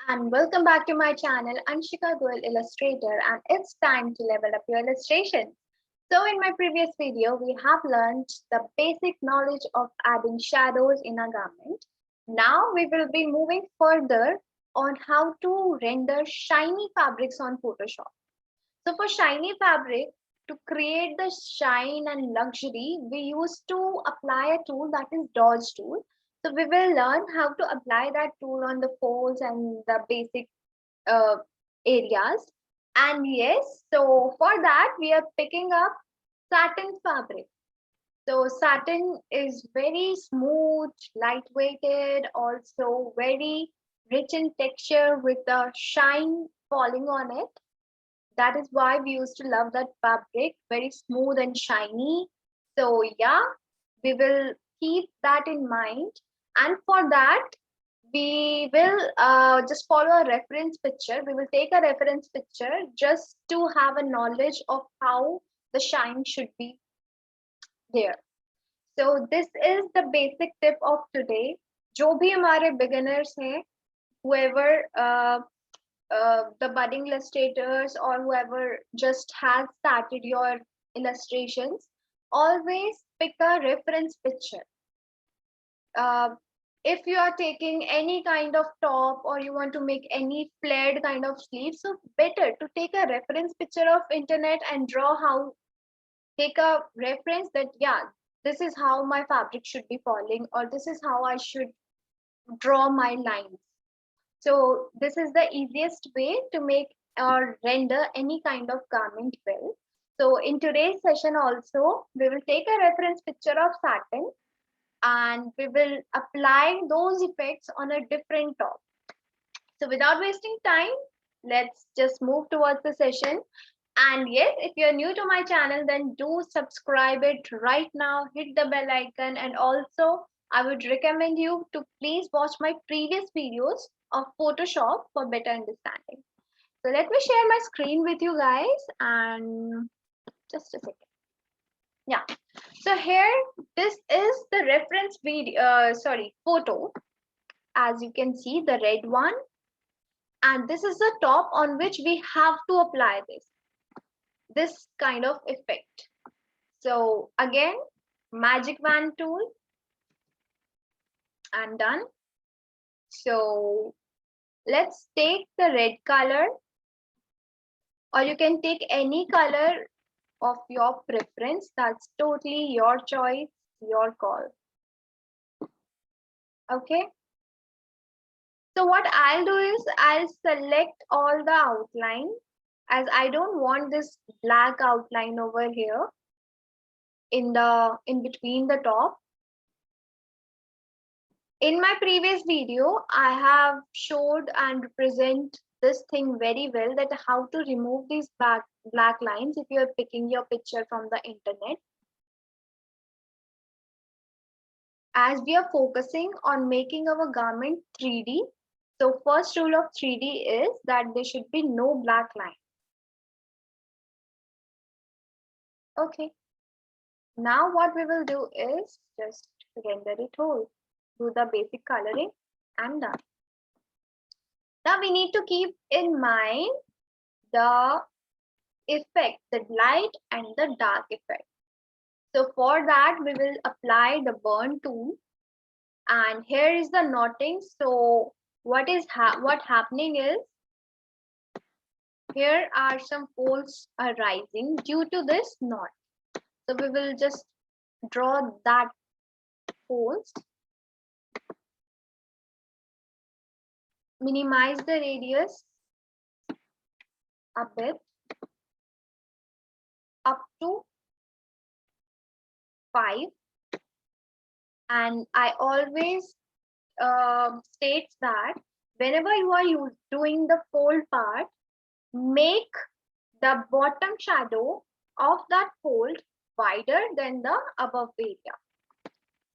And welcome back to my channel, Anshika Goel Illustrator, and it's time to level up your illustration. So in my previous video, we have learned the basic knowledge of adding shadows in a garment. Now we will be moving further on how to render shiny fabrics on Photoshop. So for shiny fabric, to create the shine and luxury, we used to apply a tool that is dodge tool. So we will learn how to apply that tool on the folds and the basic uh, areas. And yes, so for that we are picking up satin fabric. So satin is very smooth, lightweighted, also very rich in texture with the shine falling on it. That is why we used to love that fabric, very smooth and shiny. So yeah, we will keep that in mind. And for that, we will just follow a reference picture. We will take a reference picture just to have a knowledge of how the shine should be there. So this is the basic tip of today. जो भी हमारे beginners हैं, whoever the budding illustrators or whoever just has started your illustrations, always pick a reference picture. Uh, if you are taking any kind of top or you want to make any flared kind of sleeve, so better to take a reference picture of internet and draw how, take a reference that, yeah, this is how my fabric should be falling, or this is how I should draw my lines. So this is the easiest way to make or render any kind of garment well. So in today's session also, we will take a reference picture of satin and we will apply those effects on a different top. So without wasting time, let's just move towards the session. And yes, if you're new to my channel, then do subscribe it right now, hit the bell icon, and also I would recommend you to please watch my previous videos of Photoshop for better understanding. So let me share my screen with you guys and just a second. Yeah. So here, this is the reference video, photo. As you can see, the red one. And this is the top on which we have to apply this kind of effect. So again, magic wand tool and done. So let's take the red color, or you can take any color of your preference. That's totally your choice, your call. Okay. So what I'll do is I'll select all the outline, as I don't want this black outline over here in between the top. In my previous video, I have showed and represent this thing very well, that how to remove these black lines if you are picking your picture from the internet. As we are focusing on making our garment 3D, so first rule of 3D is that there should be no black line. Okay. Now what we will do is just render it whole. Do the basic coloring and done. Now we need to keep in mind the effect, the light and the dark effect. So for that, we will apply the burn tool. And here is the knotting. So what happening is, here are some folds arising due to this knot. So we will just draw that folds. Minimize the radius a bit up to 5. And I always states that whenever you are doing the fold part, make the bottom shadow of that fold wider than the above area.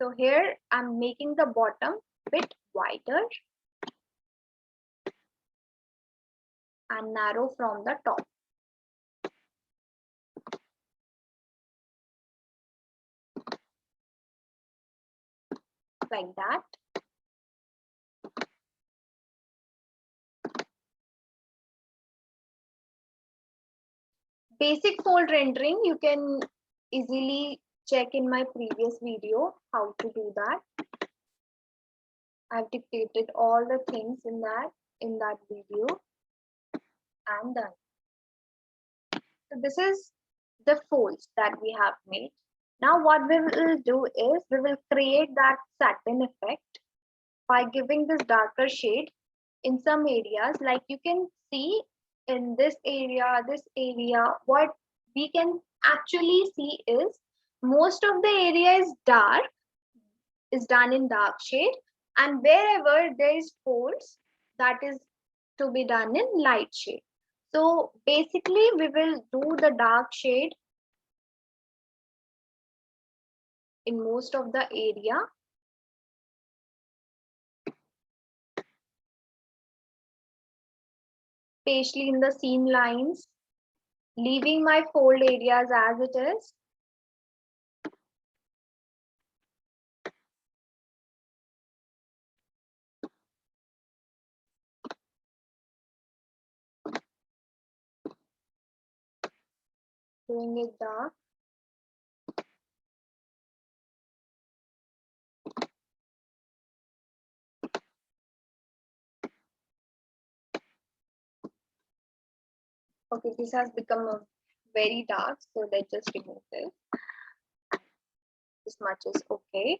So here I'm making the bottom bit wider and narrow from the top. Like that. basic fold rendering, you can easily check in my previous video how to do that. I've dictated all the things in that video and done. So this is the folds that we have made. Now what we will do is we will create that satin effect by giving this darker shade in some areas. Like you can see in this area, what we can actually see is most of the area is dark, is done in dark shade, and wherever there is folds, that is to be done in light shade. So basically we will do the dark shade in most of the area, especially in the seam lines, leaving my fold areas as it is. Doing it dark. Okay, this has become a very dark, so let's just remove this. This much is okay.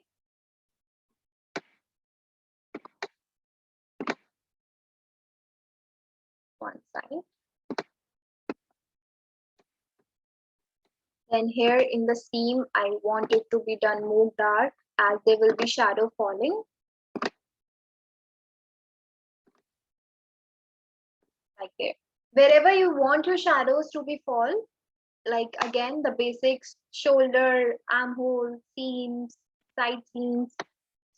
One side. Then here in the seam, I want it to be done more dark as there will be shadow falling. Like there. Wherever you want your shadows to be fall, like again, the basics, shoulder, armhole, seams, side seams.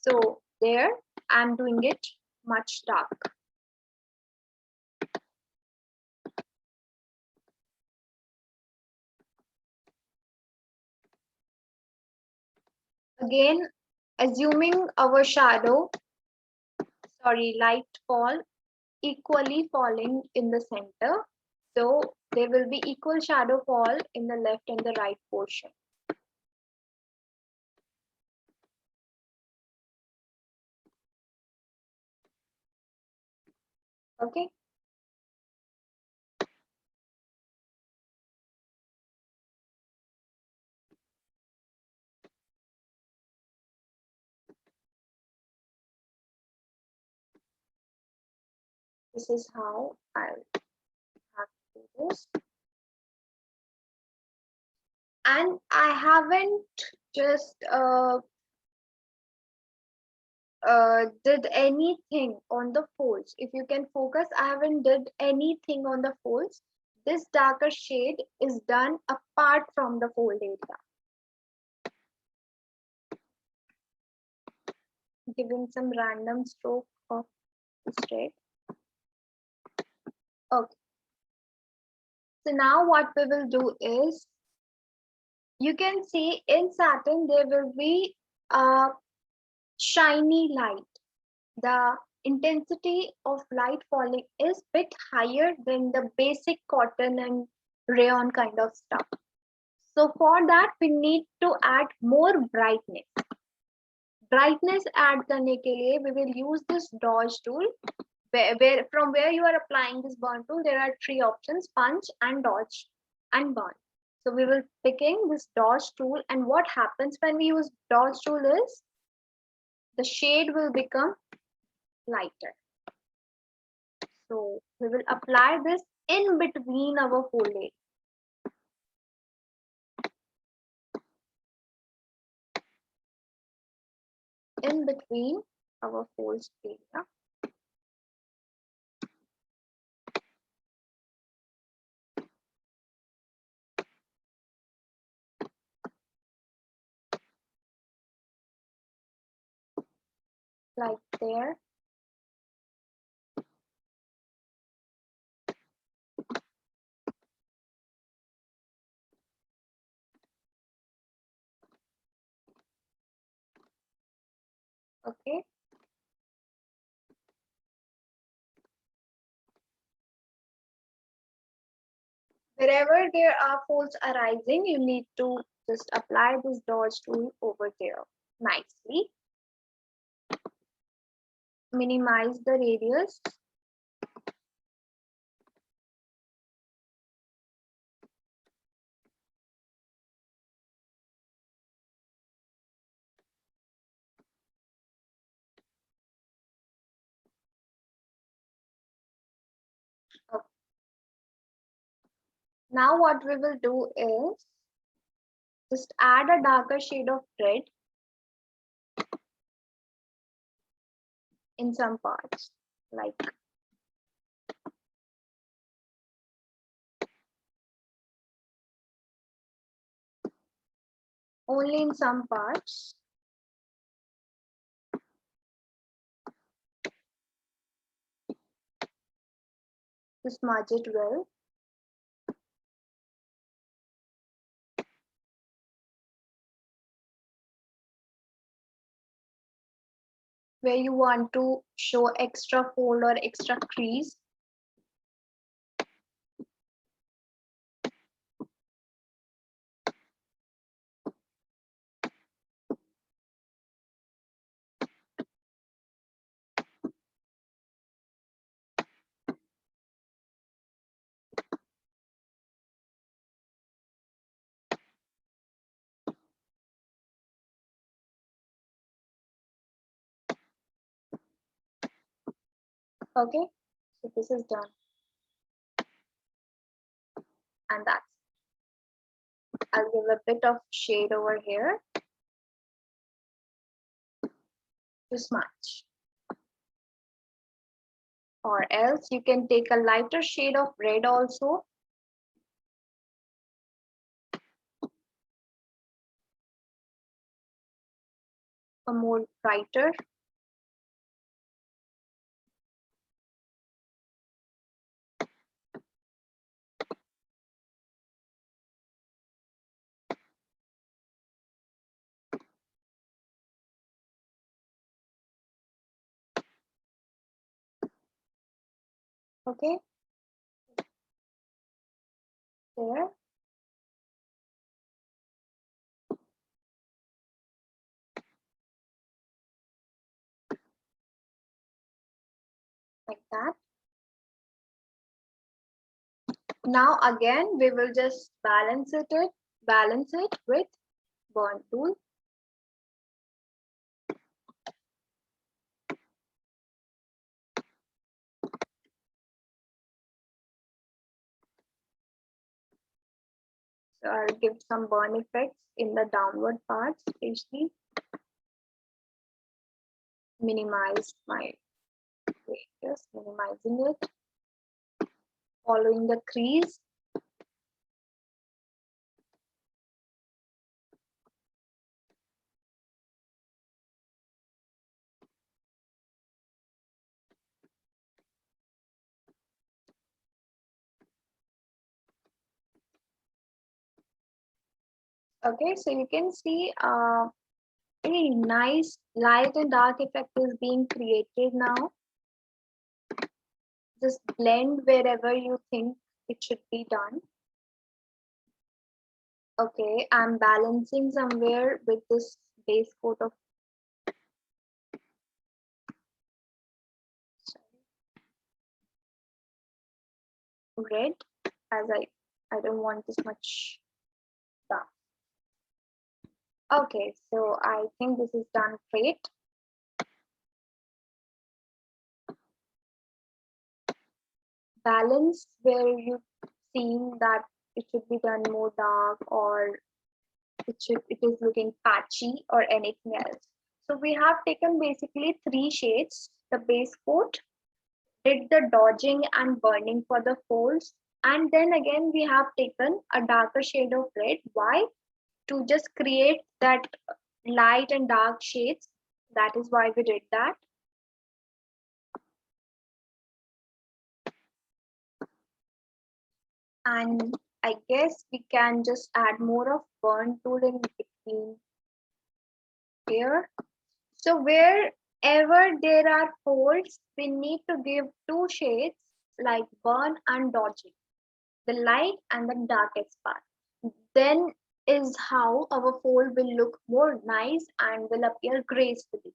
So there, I'm doing it much dark. Again, assuming our light fall equally falling in the center. So there will be equal shadow fall in the left and the right portion. Okay. This is how I'll have to do this. And I haven't just did anything on the folds. If you can focus, I haven't did anything on the folds. This darker shade is done apart from the fold area. Giving some random stroke of straight. Okay. So now what we will do is, you can see in satin there will be a shiny light. The intensity of light falling is bit higher than the basic cotton and rayon kind of stuff. So for that we need to add more brightness. Brightness add करने के लिए we will use this dodge tool. From where you are applying this burn tool, there are three options: punch and dodge and burn. So we will picking this dodge tool, and what happens when we use dodge tool is the shade will become lighter. So we will apply this in between our fold area. In between our folds area. Like there. Okay. Wherever there are folds arising, you need to just apply this dodge tool over there nicely. Minimize the radius. Okay. Now what we will do is just add a darker shade of red in some parts, like only in some parts. To smudge it well. Where you want to show extra fold or extra crease. Okay, so this is done. And that's, I'll give a bit of shade over here to smudge. Or else you can take a lighter shade of red also. A more brighter. Okay, there. Like that. Now again, we will just balance it with burn tool. So I'll give some burn effects in the downward parts, especially. Minimize my radius, minimizing it. Following the crease. Okay, so you can see a nice light and dark effect is being created now. Just blend wherever you think it should be done. Okay, I'm balancing somewhere with this base coat of red, as I don't want this much dark. Okay, so I think this is done great. Balance where you seeing that it should be done more dark, or it is looking patchy or anything else. So we have taken basically three shades. The base coat, did the dodging and burning for the folds, and then again we have taken a darker shade of red. Why? To just create that light and dark shades. That is why we did that. And I guess we can just add more of burn tool in between here. So wherever there are folds, we need to give two shades like burn and dodging. the light and the darkest part. Then is how our fold will look more nice and will appear gracefully.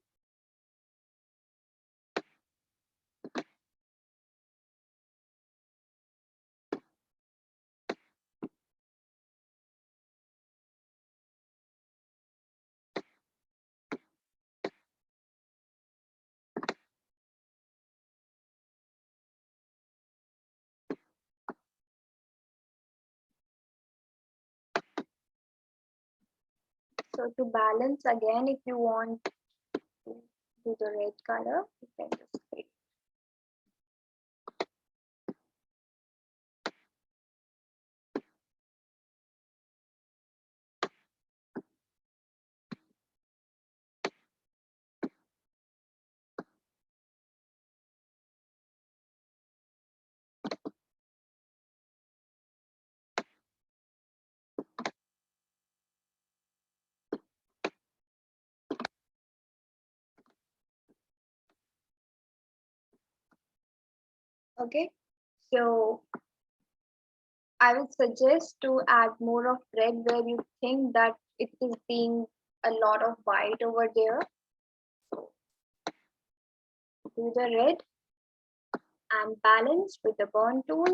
So to balance again, if you want to do the red color, you can just pick. Okay, so I would suggest to add more of red where you think that it is being a lot of white over there. So do the red and balance with the burn tool.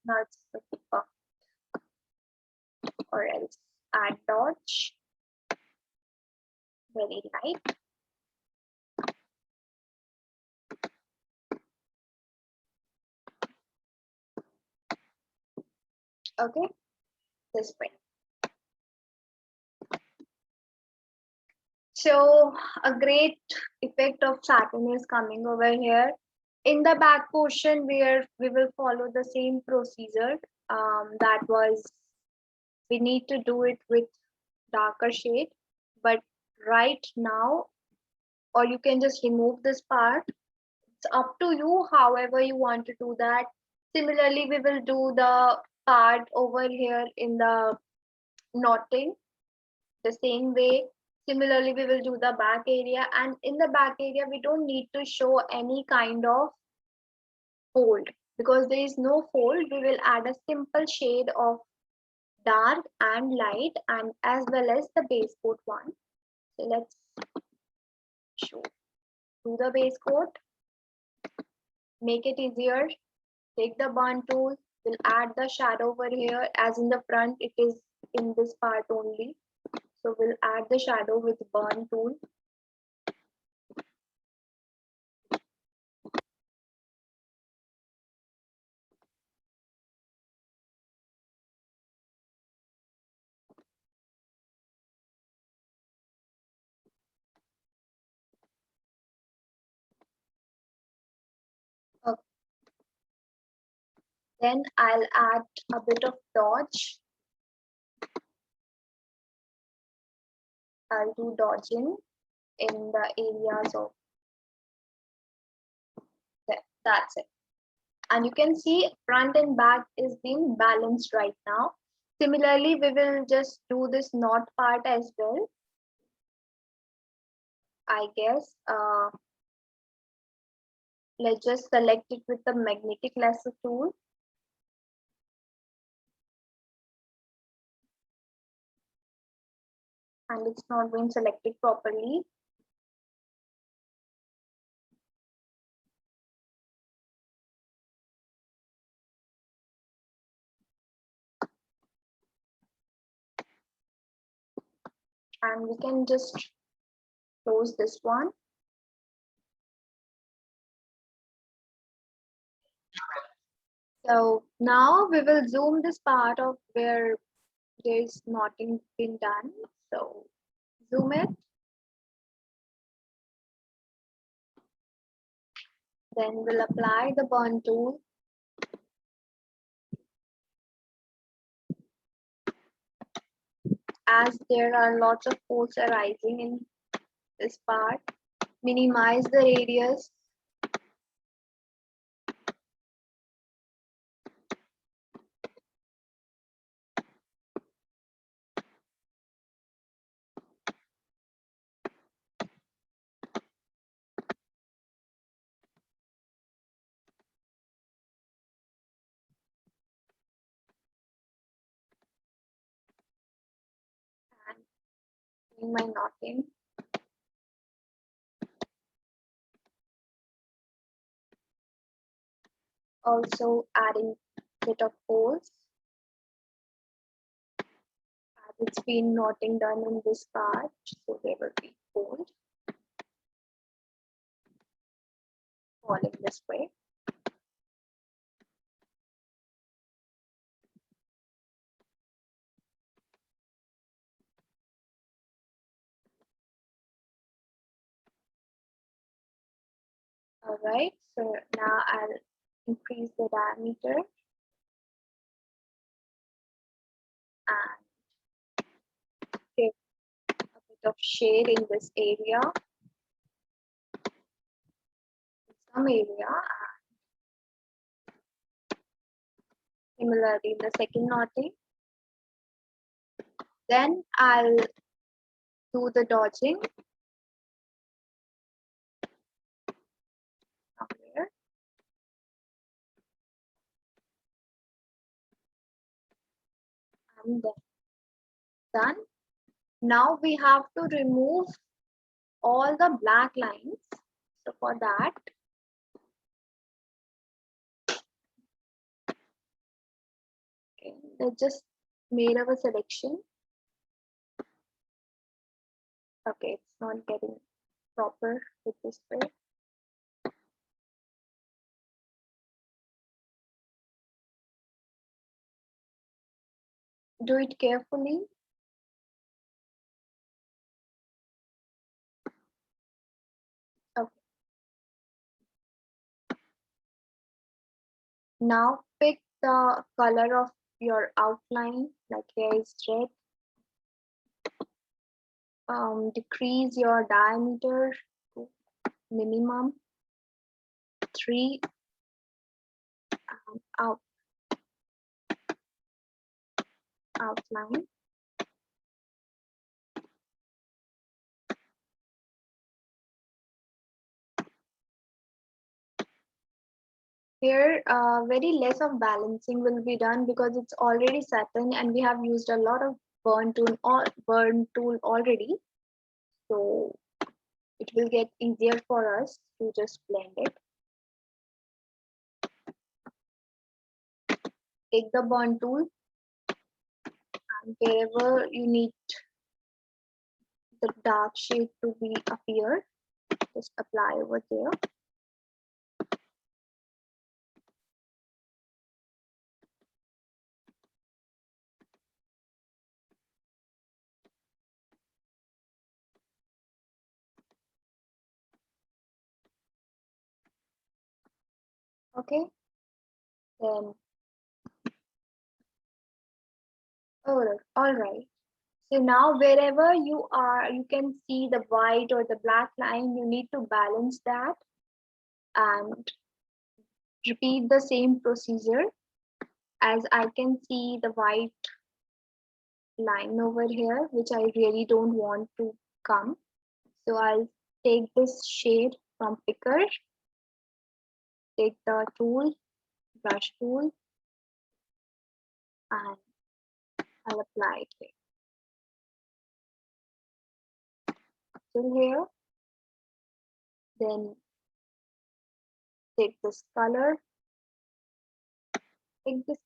Now it's the puff, or else add dodge, very light. Okay, this way. So a great effect of satin is coming over here. In the back portion where we will follow the same procedure, that was, we need to do it with darker shade, but right now, or you can just remove this part. It's up to you however you want to do that. Similarly, we will do the part over here in the knotting the same way. Similarly, we will do the back area, and in the back area we don't need to show any kind of fold because there is no fold. We will add a simple shade of dark and light, and as well as the base coat one. So let's show, do the base coat, make it easier. Take the burn tool, we'll add the shadow over here. As in the front it is in this part only, so we'll add the shadow with burn tool. Okay. Then I'll add a bit of dodge. I'll do dodging in the areas of that. That's it. And you can see front and back is being balanced right now. Similarly, we will just do this knot part as well. I guess let's just select it with the magnetic lasso tool. And it's not being selected properly. And we can just close this one. So now we will zoom this part of where there is knotting been done. So zoom it. Then we'll apply the burn tool. As there are lots of folds arising in this part, minimize the radius. doing my knotting. Also adding bit of holes, as it's been knotting done in this part, so there will be holes falling this way. All right, so now I'll increase the diameter and give a bit of shade in this area, in some area, and similarly in the second knotting. Then I'll do the dodging somewhere. And then done. Now we have to remove all the black lines. So for that, okay, let's just made our selection. Okay, it's not getting proper with this way. Do it carefully. Okay. Now pick the color of your outline, like here is red. Decrease your diameter to minimum 3 and outline. Here, very less of balancing will be done because it's already satin and we have used a lot of burn tool already. So it will get easier for us to just blend it. Take the burn tool and wherever you need the dark shade to be appear, just apply over there. Okay, then all right. So now wherever you are, you can see the white or the black line, you need to balance that and repeat the same procedure. As I can see the white line over here, which I really don't want to come. So I'll take this shade from picker, take the tool, brush tool, and I'll apply it here. Till here, then take this color, and make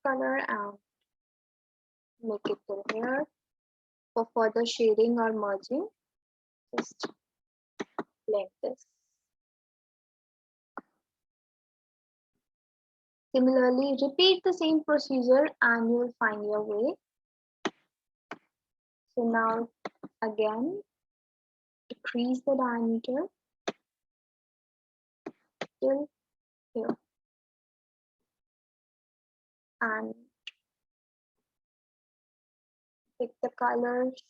it till here. For further shading or merging, just blend this. Similarly, repeat the same procedure and you will find your way. So now again, decrease the diameter till here and pick the colors.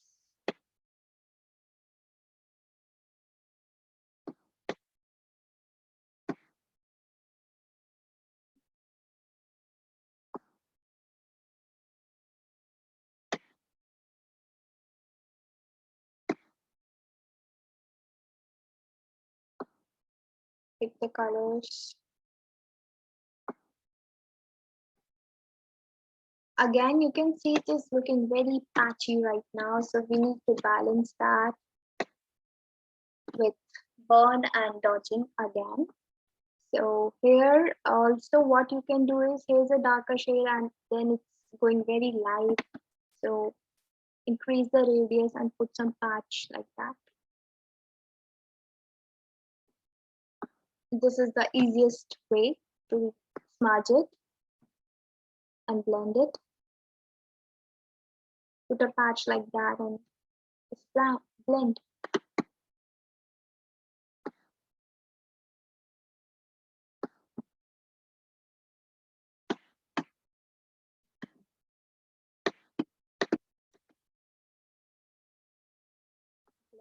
Pick the colors. Again, you can see it is looking very patchy right now, so we need to balance that with burn and dodging again. So here also what you can do is, here's a darker shade and then it's going very light. So increase the radius and put some patch like that. This is the easiest way to smudge it and blend it. Put a patch like that and just blend.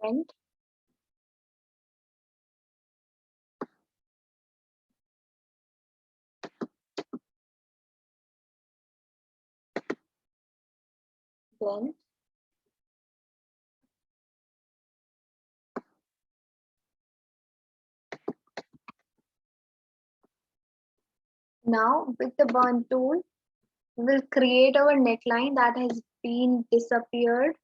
Blend. Blend. Now with the burn tool, we will create our neckline that has been disappeared.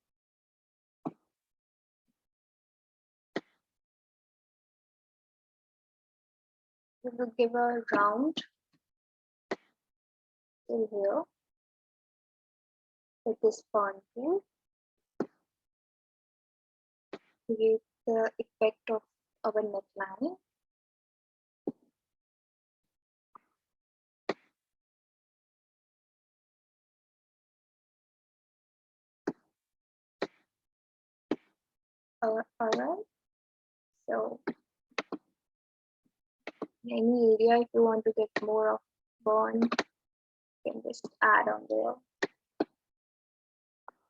We will give a round till here with this burn tool. Create the effect of our neckline. Alright. So any area if you want to get more of burn, you can just add on there.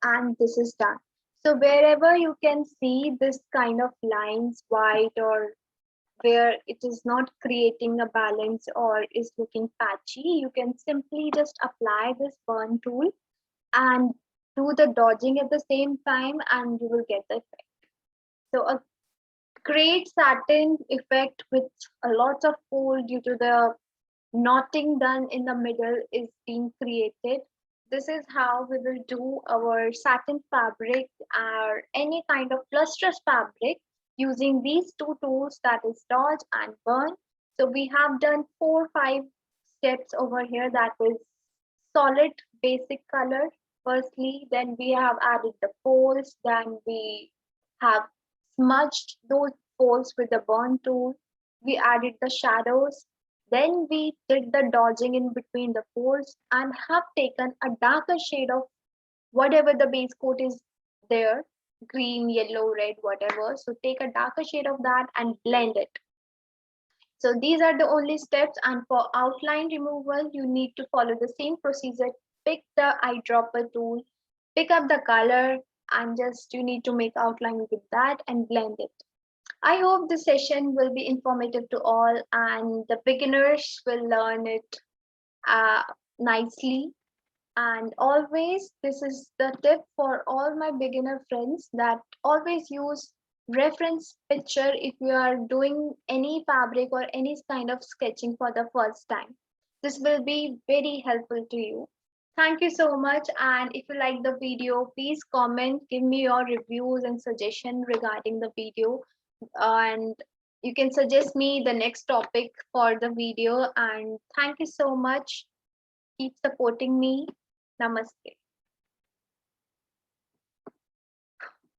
And this is done. So wherever you can see this kind of lines, white, or where it is not creating a balance or is looking patchy, you can simply just apply this burn tool and do the dodging at the same time and you will get the effect. So a great satin effect with a lot of fold due to the knotting done in the middle is being created. This is how we will do our satin fabric or any kind of lustrous fabric using these two tools, that is dodge and burn. So we have done 4-5 steps over here. That is solid basic color firstly, then we have added the folds, then we have smudged those folds with the burn tool, we added the shadows, then we did the dodging in between the folds and have taken a darker shade of whatever the base coat is there, green, yellow, red, whatever. So take a darker shade of that and blend it. So these are the only steps, and for outline removal, you need to follow the same procedure. Pick the eyedropper tool, pick up the color, and just you need to make outline with that and blend it. I hope this session will be informative to all and the beginners will learn it uh, nicely. And always, this is the tip for all my beginner friends, that always use reference picture if you are doing any fabric or any kind of sketching for the first time. This will be very helpful to you. Thank you so much. And if you like the video, please comment, give me your reviews and suggestion regarding the video. And you can suggest me the next topic for the video. And thank you so much. Keep supporting me. Namaste.